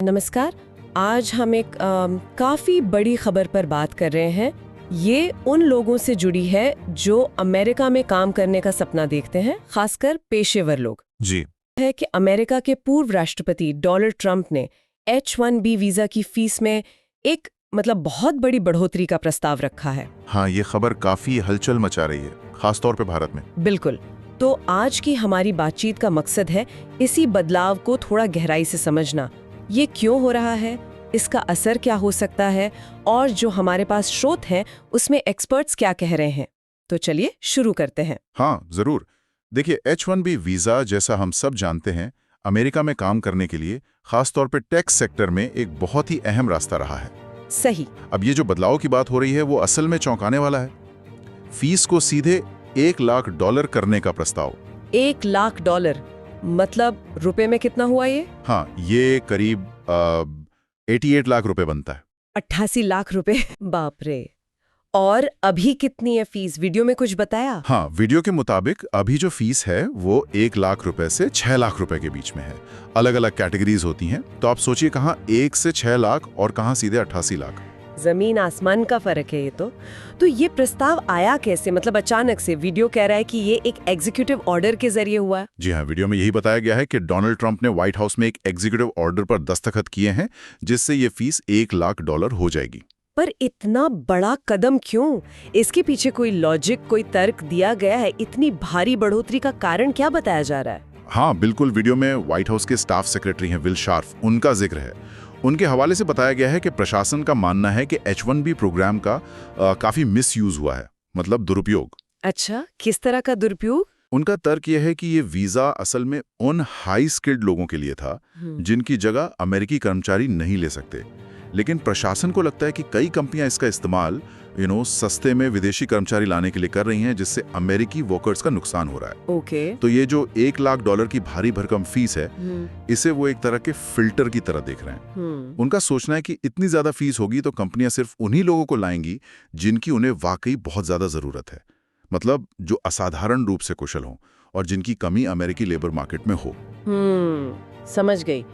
नमस्कार। आज हम एक काफ़ी बड़ी खबर पर बात कर रहे हैं। ये उन लोगों से जुड़ी है जो अमेरिका में काम करने का सपना देखते हैं, खासकर पेशेवर लोग। जी। है कि अमेरिका के पूर्व राष्ट्रपति डोनाल्ड ट्रंप ने H-1B वीज़ा की फीस में एक बहुत बड़ी बढ़ोतरी का प्रस्ताव रखा है। हाँ, ये खबर काफी हलचल मचा रही है, खासतौर पे भारत में। बिल्कुल। तो आज की हमारी बातचीत का मकसद है इसी बदलाव को थोड़ा गहराई से समझना। ये क्यों हो रहा है, इसका असर क्या हो सकता है, और जो हमारे पास स्रोत हैं उसमें एक्सपर्ट्स क्या कह रहे हैं। तो चलिए शुरू करते हैं। हाँ, जरूर। देखिए, H-1B वीजा, जैसा हम सब जानते हैं, अमेरिका में काम करने के लिए खासतौर पे टेक सेक्टर में एक बहुत ही अहम रास्ता रहा है। सही। अब ये जो बदलाव की बात हो रही है वो असल में चौंकाने वाला है। फीस को सीधे $1 लाख करने का प्रस्ताव। $1 लाख, मतलब रुपए में कितना हुआ ये? हाँ, ये करीब 88 लाख रुपए बनता है। 88 लाख रुपए बाप रे। और अभी कितनी है फीस, वीडियो में कुछ बताया? हाँ, वीडियो के मुताबिक अभी जो फीस है वो 1 लाख रुपए से 6 लाख रुपए के बीच में है। अलग अलग कैटेगरीज होती हैं, तो आप सोचिए कहाँ 1 से 6 लाख और कहाँ सीधे 88 लाख। जमीन आसमान का फर्क है ये तो ये प्रस्ताव आया कैसे, अचानक से? वीडियो कह रहा है कि ये एक एग्जीक्यूटिव ऑर्डर के जरिए हुआ है। जी हाँ, वीडियो में यही बताया गया है कि डोनाल्ड ट्रंप ने व्हाइट हाउस में एक एग्जीक्यूटिव ऑर्डर पर दस्तखत किए हैं, जिससे ये फीस $1 लाख हो जाएगी। पर इतना बड़ा कदम क्यों? इसके पीछे कोई लॉजिक, कोई तर्क दिया गया है? इतनी भारी बढ़ोतरी का कारण क्या बताया जा रहा है? हाँ बिल्कुल, वीडियो में व्हाइट हाउस के स्टाफ सेक्रेटरी हैं विल शार्फ, उनका जिक्र है। उनके हवाले से बताया गया है कि प्रशासन का मानना है कि H-1B प्रोग्राम का काफी मिसयूज हुआ है, मतलब दुरुपयोग। अच्छा, किस तरह का दुरुपयोग? उनका तर्क यह है कि ये वीजा असल में उन हाई स्किल्ड लोगों के लिए था जिनकी जगह अमेरिकी कर्मचारी नहीं ले सकते। लेकिन प्रशासन को लगता है कि कई कंपनियां इसका इस्तेमाल सस्ते में विदेशी कर्मचारी लाने के लिए कर रही हैं, जिससे अमेरिकी वर्कर्स का नुकसान हो रहा है। ओके। तो ये जो $1 लाख की भारी भरकम फीस है, इसे वो एक तरह के फिल्टर की तरह देख रहे हैं। उनका सोचना है कि इतनी ज्यादा फीस होगी तो कंपनियां सिर्फ उन्हीं लोगों को लाएंगी जिनकी उन्हें वाकई बहुत ज्यादा जरूरत है, मतलब जो असाधारण रूप से कुशल हों और जिनकी कमी अमेरिकी लेबर मार्केट में हो। समझ गई।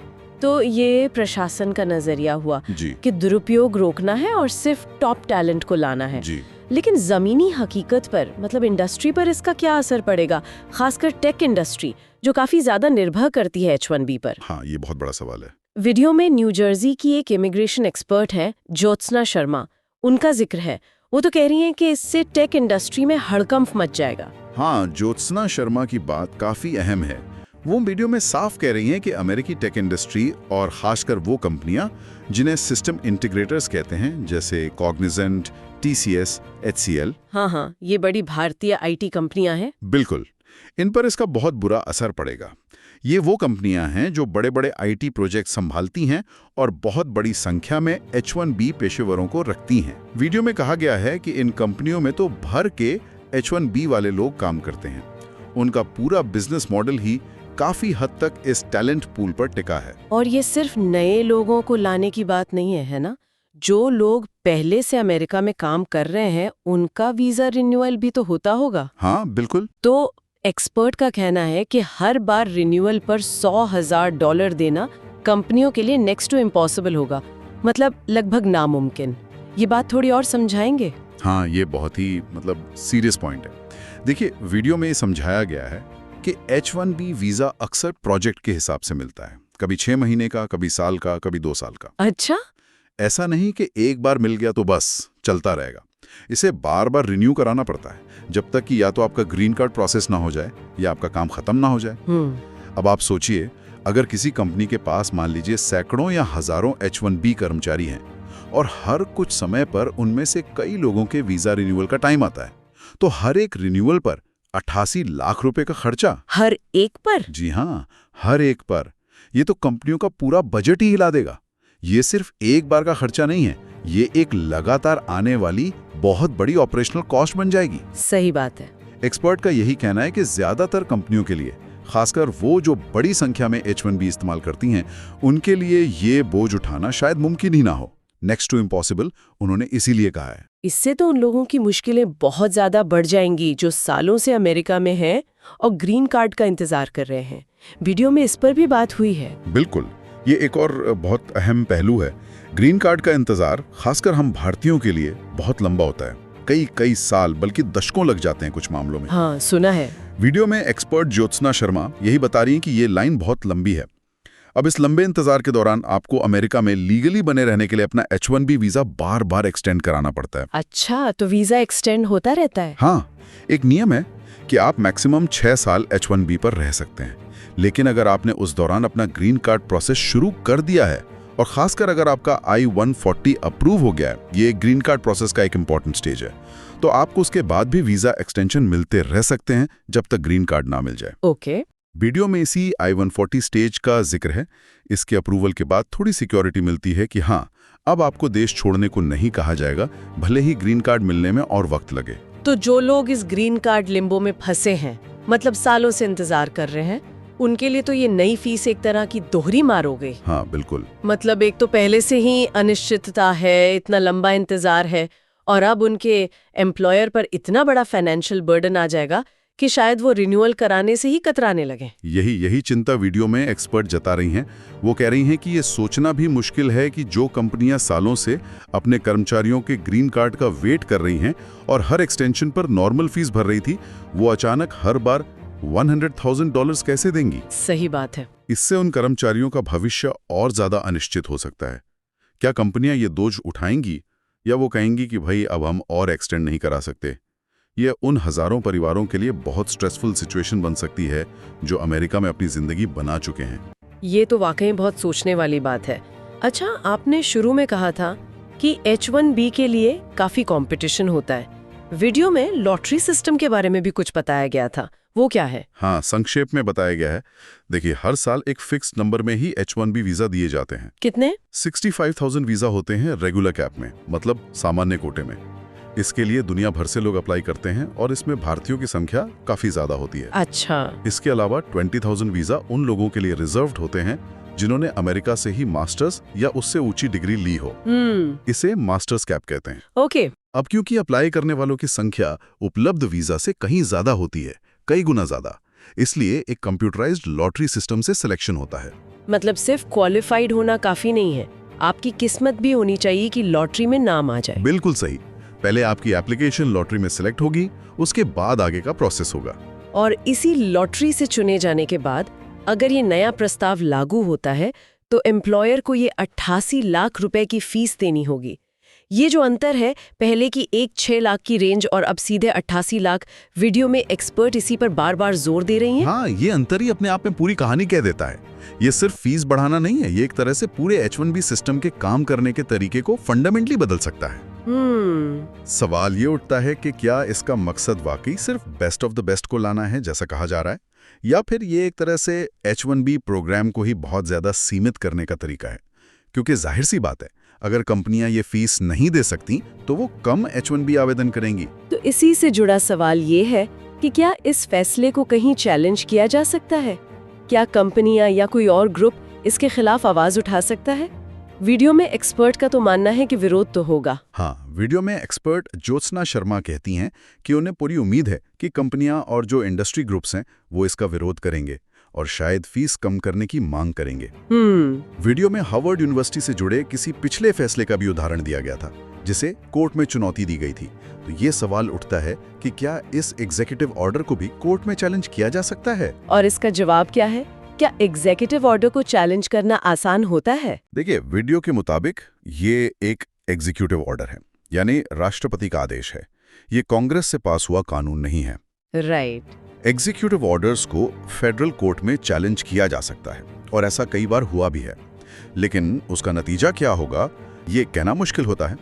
तो ये प्रशासन का नजरिया हुआ जी। कि दुरुपयोग रोकना है और सिर्फ टॉप टैलेंट को लाना है। जी। लेकिन जमीनी हकीकत पर, इंडस्ट्री पर इसका क्या असर पड़ेगा, खासकर टेक इंडस्ट्री जो काफी ज्यादा निर्भर करती है H-1B पर? हाँ, ये बहुत बड़ा सवाल है। वीडियो में न्यू जर्सी की एक इमिग्रेशन एक्सपर्ट है ज्योत्सना शर्मा, उनका जिक्र है। वो तो कह रही हैं कि इससे टेक इंडस्ट्री में हड़कंप मच जाएगा। हाँ, ज्योत्सना शर्मा की बात काफी अहम है। वो वीडियो में साफ कह रही हैं कि अमेरिकी टेक इंडस्ट्री और खासकर वो कंपनियां जिन्हें सिस्टम इंटीग्रेटर्स कहते हैं, जैसे कॉग्निजेंट, TCS, HCL। हाँ, ये बड़ी भारतीय IT कंपनियां हैं। बिल्कुल, इन पर इसका बहुत बुरा असर पड़ेगा। ये वो कंपनियां हैं जो बड़े बड़े IT प्रोजेक्ट संभालती हैं और बहुत बड़ी संख्या में H-1B पेशेवरों को रखती हैं। वीडियो में कहा गया है कि इन कंपनियों में तो भर के H-1B वाले लोग काम करते हैं। उनका पूरा बिजनेस मॉडल ही काफी हद तक इस टैलेंट पूल पर टिका है। और ये सिर्फ नए लोगों को लाने की बात नहीं है ना? जो लोग पहले से अमेरिका में काम कर रहे हैं उनका वीजा रिन्यूअल भी तो होता होगा। हाँ बिल्कुल। तो एक्सपर्ट का कहना है कि हर बार रिन्यूअल पर $100,000 देना कंपनियों के लिए नेक्स्ट टू इम्पॉसिबल होगा, लगभग नामुमकिन। ये बात थोड़ी और समझाएंगे? हाँ, ये बहुत ही सीरियस पॉइंट है। देखिए, वीडियो में ये समझाया गया है कि H-1B वीजा अक्सर प्रोजेक्ट के हिसाब से मिलता है, कभी 6 महीने का, कभी साल का, कभी 2 साल का। अच्छा। ऐसा नहीं कि एक बार मिल गया तो बस चलता रहेगा। इसे बार बार रिन्यू कराना पड़ता है, जब तक कि या तो आपका ग्रीन कार्ड प्रोसेस ना हो जाए या आपका काम खत्म ना हो जाए। अब आप सोचिए, अगर किसी कंपनी के पास मान लीजिए सैकड़ों या हजारों H-1B कर्मचारी हैं और हर कुछ समय पर उनमें से कई लोगों के वीजा रिन्यूअल का टाइम आता है, तो हर एक रिन्यूअल पर 88 लाख रुपए का खर्चा। हर एक पर? जी हाँ, हर एक पर। ये तो कंपनियों का पूरा बजट ही हिला देगा। ये सिर्फ एक बार का खर्चा नहीं है, ये एक लगातार आने वाली बहुत बड़ी ऑपरेशनल कॉस्ट बन जाएगी। सही बात है। एक्सपर्ट का यही कहना है कि ज्यादातर कंपनियों के लिए, खासकर वो जो बड़ी संख्या में H-1B इस्तेमाल करती हैं, उनके लिए ये बोझ उठाना शायद मुमकिन ही ना हो, नेक्स्ट टू इम्पॉसिबल, उन्होंने इसीलिए कहा है। इससे तो उन लोगों की मुश्किलें बहुत ज्यादा बढ़ जाएंगी जो सालों से अमेरिका में हैं और ग्रीन कार्ड का इंतजार कर रहे हैं। वीडियो में इस पर भी बात हुई है। बिल्कुल, ये एक और बहुत अहम पहलू है। ग्रीन कार्ड का इंतजार खासकर हम भारतीयों के लिए बहुत लंबा होता है। कई कई साल बल्कि दशकों लग जाते हैं कुछ मामलों में। हाँ, सुना है। वीडियो में एक्सपर्ट ज्योत्सना शर्मा यही बता रही हैं कि ये लाइन बहुत लंबी है। अब इस लंबे इंतजार के दौरान आपको अमेरिका में लीगली बने रहने के लिए अपना H1B वीजा बार बार एक्सटेंड कराना पड़ता है। अच्छा, तो वीजा एक्सटेंड होता रहता है? हाँ, एक नियम है कि आप मैक्सिमम 6 साल H1B पर रह सकते हैं। लेकिन अगर आपने उस दौरान अपना ग्रीन कार्ड प्रोसेस शुरू कर दिया है और खासकर अगर आपका I-140 अप्रूव हो गया है, ये ग्रीन कार्ड प्रोसेस का एक इंपॉर्टेंट स्टेज है, तो आपको उसके बाद भी वीजा एक्सटेंशन मिलते रह सकते हैं जब तक ग्रीन कार्ड ना मिल जाए। ओके। वीडियो में इसी I-140 स्टेज का जिक्र है। इसके अप्रूवल के बाद थोड़ी सिक्योरिटी मिलती है कि हाँ, अब आपको देश छोड़ने को नहीं कहा जाएगा, भले ही ग्रीन कार्ड मिलने में और वक्त लगे। तो जो लोग इस ग्रीन कार्ड लिम्बो में फंसे हैं, मतलब सालों से इंतजार कर रहे हैं, उनके लिए तो ये नई फीस एक तरह की दोहरी मार हो गई। हाँ, बिल्कुल। मतलब एक तो पहले से ही अनिश्चितता है, इतना लंबा इंतजार है, और अब उनके एम्प्लॉयर पर इतना बड़ा फाइनेंशियल बर्डन आ जाएगा कि शायद वो रिन्यूअल कराने से ही कतराने लगे। यही चिंता वीडियो में एक्सपर्ट जता रही हैं। वो कह रही हैं कि ये सोचना भी मुश्किल है कि जो कंपनियां सालों से अपने कर्मचारियों के ग्रीन कार्ड का वेट कर रही हैं और हर एक्सटेंशन पर नॉर्मल फीस भर रही थी, वो अचानक हर बार $100,000 कैसे देंगी। सही बात है। इससे उन कर्मचारियों का भविष्य और ज्यादा अनिश्चित हो सकता है। क्या कंपनियां ये बोझ उठाएंगी या वो कहेंगी कि भाई अब हम और एक्सटेंड नहीं करा सकते। यह उन हजारों परिवारों के लिए बहुत स्ट्रेसफुल सिचुएशन बन सकती है जो अमेरिका में अपनी जिंदगी बना चुके हैं। ये तो वाकई बहुत सोचने वाली बात है। अच्छा, आपने शुरू में कहा था कि H1B के लिए काफी कंपटीशन होता है। वीडियो में लॉटरी सिस्टम के बारे में भी कुछ बताया गया था, वो क्या है? हाँ, संक्षेप में बताया गया है। देखिए, हर साल एक फिक्स्ड नंबर में ही H1B वीजा दिए जाते हैं। कितने? 65,000 वीजा होते हैं रेगुलर कैप में, मतलब सामान्य कोटे में। इसके लिए दुनिया भर से लोग अप्लाई करते हैं और इसमें भारतीयों की संख्या काफी ज्यादा होती है। अच्छा। इसके अलावा 20,000 वीजा उन लोगों के लिए रिजर्व्ड होते हैं जिन्होंने अमेरिका से ही मास्टर्स या उससे ऊंची डिग्री ली हो। इसे मास्टर्स कैप कहते हैं। ओके। अब क्योंकि अप्लाई करने वालों की संख्या उपलब्ध वीजा से कहीं ज्यादा होती है, कई गुना ज्यादा, इसलिए एक कंप्यूटराइज्ड लॉटरी सिस्टम से सिलेक्शन होता है। मतलब सिर्फ क्वालिफाइड होना काफी नहीं है, आपकी किस्मत भी होनी चाहिए कि लॉटरी में नाम आ जाए। बिल्कुल सही। पहले आपकी एप्लीकेशन लॉटरी में सिलेक्ट होगी, उसके बाद आगे का प्रोसेस होगा। और इसी लॉटरी से चुने जाने के बाद अगर ये नया प्रस्ताव लागू होता है तो एम्प्लॉयर को ये 88 लाख रुपए की फीस देनी होगी। ये जो अंतर है, पहले की 6 लाख की रेंज और अब सीधे 88 लाख, वीडियो में एक्सपर्ट इसी पर बार बार जोर दे रही हैं। हाँ, ये अंतर ही अपने आप में पूरी कहानी कह देता है। ये सिर्फ फीस बढ़ाना नहीं है, ये एक तरह से पूरे H1B सिस्टम के काम करने के तरीके को फंडामेंटली बदल सकता है। सवाल ये उठता है कि क्या इसका मकसद वाकई सिर्फ बेस्ट ऑफ द बेस्ट को लाना है जैसा कहा जा रहा है, या फिर ये एक तरह से H1B प्रोग्राम को ही बहुत ज्यादा सीमित करने का तरीका है। क्योंकि जाहिर सी बात है, अगर कंपनियां ये फीस नहीं दे सकती तो वो कम H1B आवेदन करेंगी। तो इसी से जुड़ा सवाल ये है कि क्या इस फैसले को कहीं चैलेंज किया जा सकता है? क्या कंपनियां या कोई और ग्रुप इसके खिलाफ आवाज उठा सकता है? वीडियो में एक्सपर्ट का तो मानना है कि विरोध तो होगा। हाँ, वीडियो में एक्सपर्ट ज्योत्सना शर्मा कहती हैं कि उन्हें पूरी उम्मीद है कि कंपनियां और जो इंडस्ट्री ग्रुप्स हैं वो इसका विरोध करेंगे और शायद फीस कम करने की मांग करेंगे। वीडियो में हार्वर्ड यूनिवर्सिटी से जुड़े किसी पिछले फैसले का भी उदाहरण दिया गया था जिसे कोर्ट में चुनौती दी गई थी। तो ये सवाल उठता है कि क्या इस एग्जीक्यूटिव ऑर्डर को भी कोर्ट में चैलेंज किया जा सकता है? और इसका जवाब क्या है? क्या एग्जीक्यूटिव ऑर्डर को चैलेंज करना आसान होता है? देखिए, वीडियो के मुताबिक ये एक एग्जीक्यूटिव ऑर्डर है, यानी राष्ट्रपति का आदेश है। ये कांग्रेस से पास हुआ कानून नहीं है। राइट। एग्जीक्यूटिव ऑर्डर्स को फेडरल कोर्ट में चैलेंज किया जा सकता है और ऐसा कई बार हुआ भी है, लेकिन उसका नतीजा क्या होगा ये कहना मुश्किल होता है।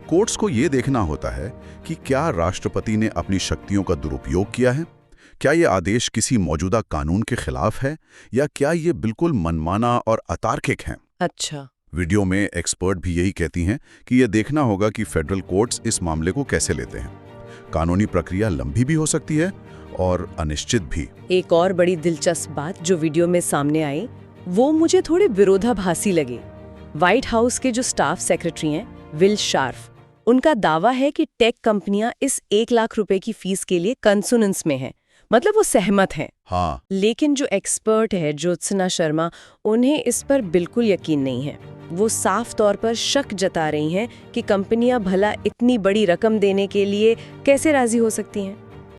कोर्ट्स को ये देखना होता है कि क्या राष्ट्रपति ने अपनी शक्तियों का दुरुपयोग किया है, क्या ये आदेश किसी मौजूदा कानून के खिलाफ है, या क्या ये बिल्कुल मनमाना और अतार्किक है। अच्छा। वीडियो में एक्सपर्ट भी यही कहती हैं कि यह देखना होगा कि फेडरल कोर्ट्स इस मामले को कैसे लेते हैं। कानूनी प्रक्रिया लंबी भी हो सकती है और अनिश्चित भी। एक और बड़ी दिलचस्प बात जो वीडियो में सामने आई वो मुझे थोड़े विरोधाभासी लगे। व्हाइट हाउस के जो स्टाफ सेक्रेटरी हैं विल शार्फ, उनका दावा है कि टेक कंपनियां इस 1 लाख रुपए की फीस के लिए कंसोनेंस में हैं, मतलब वो सहमत हैं। हाँ, लेकिन जो एक्सपर्ट है ज्योत्सना शर्मा, उन्हें इस पर बिल्कुल यकीन नहीं है। वो साफ तौर पर शक जता रही हैं कि कंपनियां भला इतनी बड़ी रकम देने के लिए कैसे राजी हो सकती हैं।